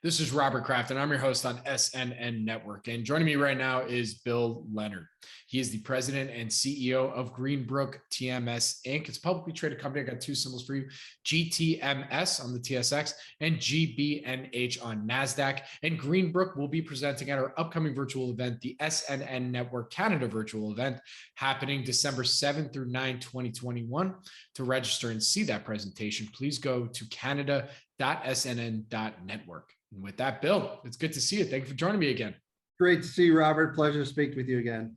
This is Robert Kraft, and I'm your host on SNN.Network. And joining me right now is Bill Leonard. He is the president and CEO of Greenbrook TMS Inc. It's a publicly traded company. I got two symbols for you: GTMS on the TSX and GBNH on NASDAQ. And Greenbrook will be presenting at our upcoming virtual event, the SNN.Network Canada virtual event, happening December 7th through 9, 2021. To register and see that presentation, please go to Canada.SNN.Network. And with that, Bill, it's good to see you. Thank you for joining me again. Great to see you, Robert. Pleasure to speak with you again.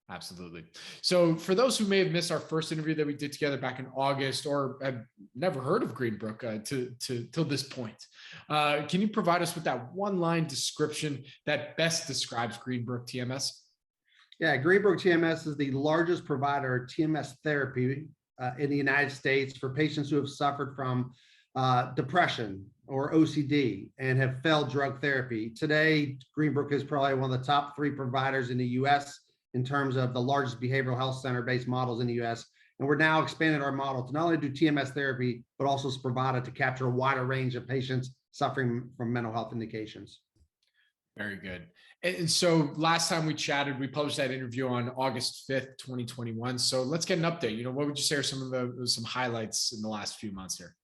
Absolutely. So for those who may have missed our first interview that we did together back in August or have never heard of Greenbrook till this point, can you provide us with that one-line description that best describes Greenbrook TMS? Yeah, Greenbrook TMS is the largest provider of TMS therapy in the United States for patients who have suffered from depression or OCD and have failed drug therapy. Today, Greenbrook is probably one of the top 3 providers in the US in terms of the largest behavioral health center-based models in the US. And we're now expanding our model to not only do TMS therapy, but also Spravato to capture a wider range of patients suffering from mental health indications. Very good. And so last time we chatted, we published that interview on August 5th, 2021. So let's get an update. What would you say are some highlights in the last few months here?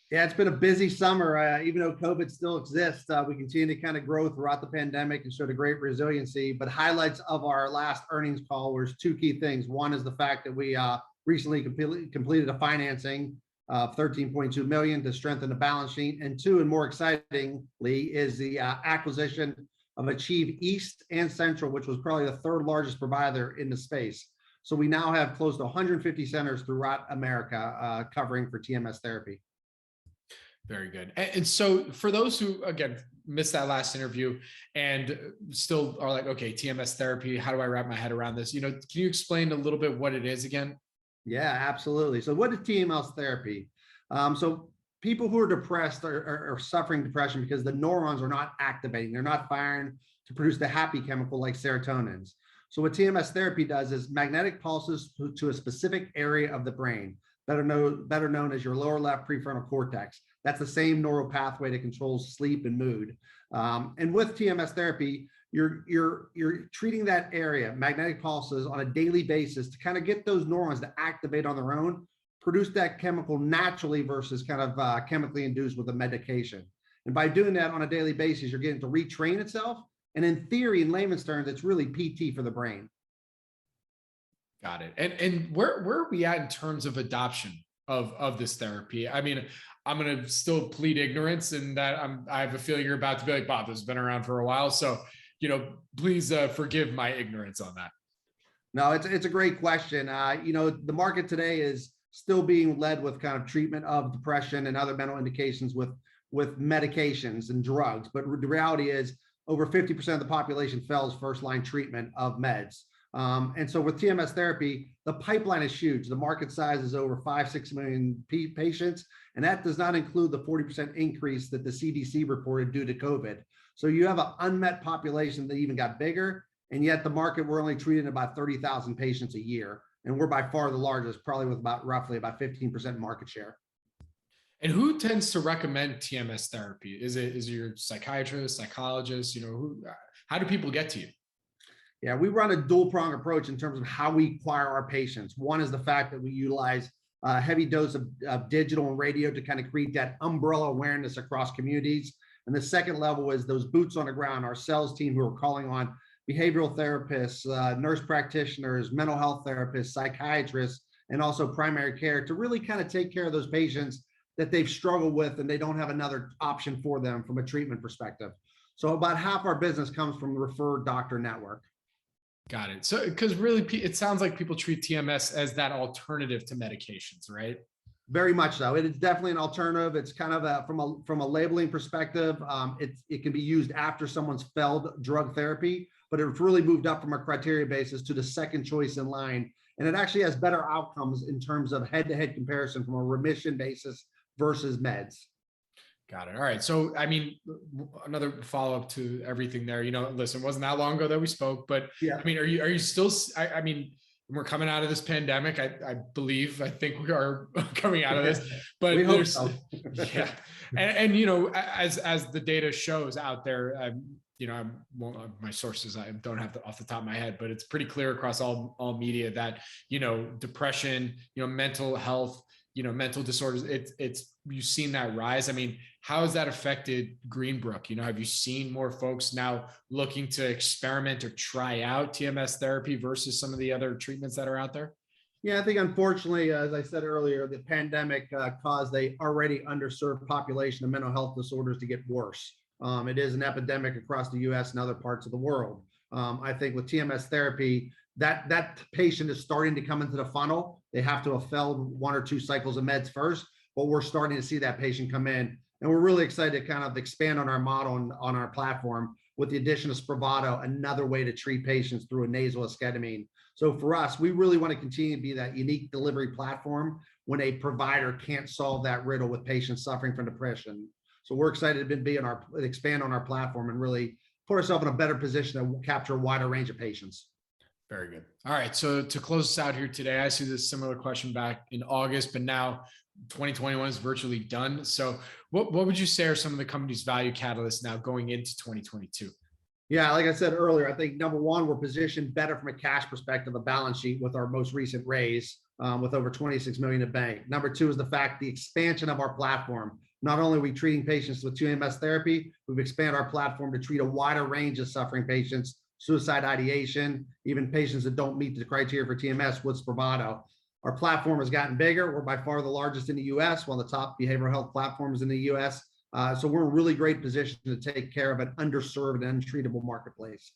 Yeah, it's been a busy summer. Even though COVID still exists, we continue to kind of grow throughout the pandemic and showed a great resiliency. But highlights of our last earnings call was 2 key things. One is the fact that we recently completed a financing of $13.2 million to strengthen the balance sheet. And 2, and more excitingly, is the acquisition of Achieve East and Central, which was probably the 3rd largest provider in the space. So we now have close to 150 centers throughout America covering for TMS therapy. Very good. And so for those who, again, missed that last interview and still are like, okay, TMS therapy, how do I wrap my head around this? Can you explain a little bit what it is again? Yeah, absolutely. So what is TMS therapy? So people who are depressed are suffering depression because the neurons are not activating. They're not firing to produce the happy chemical like serotonins. So what TMS therapy does is magnetic pulses to a specific area of the brain, better known as your lower left prefrontal cortex. That's the same neural pathway that controls sleep and mood. And with TMS therapy, you're treating that area, magnetic pulses, on a daily basis to kind of get those neurons to activate on their own, produce that chemical naturally versus kind of chemically induced with a medication. And by doing that on a daily basis, you're getting to retrain itself. And in theory, in layman's terms, it's really PT for the brain. Got it. And where are we at in terms of adoption of this therapy? I mean, I'm going to still plead ignorance in that I have a feeling you're about to be like, Bob, this has been around for a while. So, please forgive my ignorance on that. No, it's a great question. The market today is still being led with kind of treatment of depression and other mental indications with medications and drugs. But the reality is over 50% of the population fails first-line treatment of meds. And so with TMS therapy, the pipeline is huge. The market size is over 5-6 million patients, and that does not include the 40% increase that the CDC reported due to COVID. So you have an unmet population that even got bigger, and yet the market, we're only treating about 30,000 patients a year, and we're by far the largest, probably with roughly about 15% market share. And who tends to recommend TMS therapy? Is it your psychiatrist, psychologist? How do people get to you? Yeah, we run a dual-prong approach in terms of how we acquire our patients. One is the fact that we utilize a heavy dose of digital and radio to kind of create that umbrella awareness across communities. And the second level is those boots on the ground, our sales team who are calling on behavioral therapists, nurse practitioners, mental health therapists, psychiatrists, and also primary care to really kind of take care of those patients that they've struggled with and they don't have another option for them from a treatment perspective. So about half our business comes from the referred doctor network. Got it. So, because really, it sounds like people treat TMS as that alternative to medications, right? Very much so. It is definitely an alternative. It's kind of from a labeling perspective. It can be used after someone's failed drug therapy, but it's really moved up from a criteria basis to the second choice in line. And it actually has better outcomes in terms of head-to-head comparison from a remission basis versus meds. Got it. All right. So, I mean, another follow-up to everything there, listen, it wasn't that long ago that we spoke, but yeah. I mean, are you still, we're coming out of this pandemic. I think we are coming out of this, but we hope so. Yeah. And, you know, as the data shows out there, you know, my sources, I don't have off the top of my head, but it's pretty clear across all media that, you know, depression, you know, mental health, you know, mental disorders, you've seen that rise. I mean, how has that affected Greenbrook? You know, have you seen more folks now looking to experiment or try out TMS therapy versus some of the other treatments that are out there? Yeah, I think unfortunately, as I said earlier, the pandemic caused a already underserved population of mental health disorders to get worse. It is an epidemic across the US and other parts of the world. I think with TMS therapy, that patient is starting to come into the funnel. They have to have failed 1 or 2 cycles of meds first, but we're starting to see that patient come in. And we're really excited to kind of expand on our model and on our platform with the addition of Spravato, another way to treat patients through a nasal esketamine. So for us, we really want to continue to be that unique delivery platform when a provider can't solve that riddle with patients suffering from depression. So we're excited to expand on our platform and really put ourselves in a better position to capture a wider range of patients. Very good. All right. So to close us out here today, I see this similar question back in August, but now 2021 is virtually done. So what would you say are some of the company's value catalysts now going into 2022? Yeah, like I said earlier, I think number one, we're positioned better from a cash perspective, a balance sheet with our most recent raise with over 26 million in bank. Number two is the expansion of our platform. Not only are we treating patients with TMS therapy, we've expanded our platform to treat a wider range of suffering patients, suicide ideation, even patients that don't meet the criteria for TMS with Spravato. Our platform has gotten bigger. We're by far the largest in the US, one of the top behavioral health platforms in the US. So we're in a really great position to take care of an underserved and untreatable marketplace.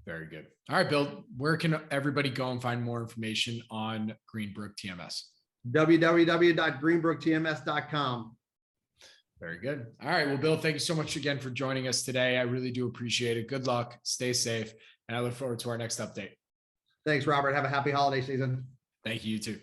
Very good. All right, Bill, where can everybody go and find more information on Greenbrook TMS? www.greenbrooktms.com. Very good. All right. Well, Bill, thank you so much again for joining us today. I really do appreciate it. Good luck. Stay safe. And I look forward to our next update. Thanks, Robert. Have a happy holiday season. Thank you. You too.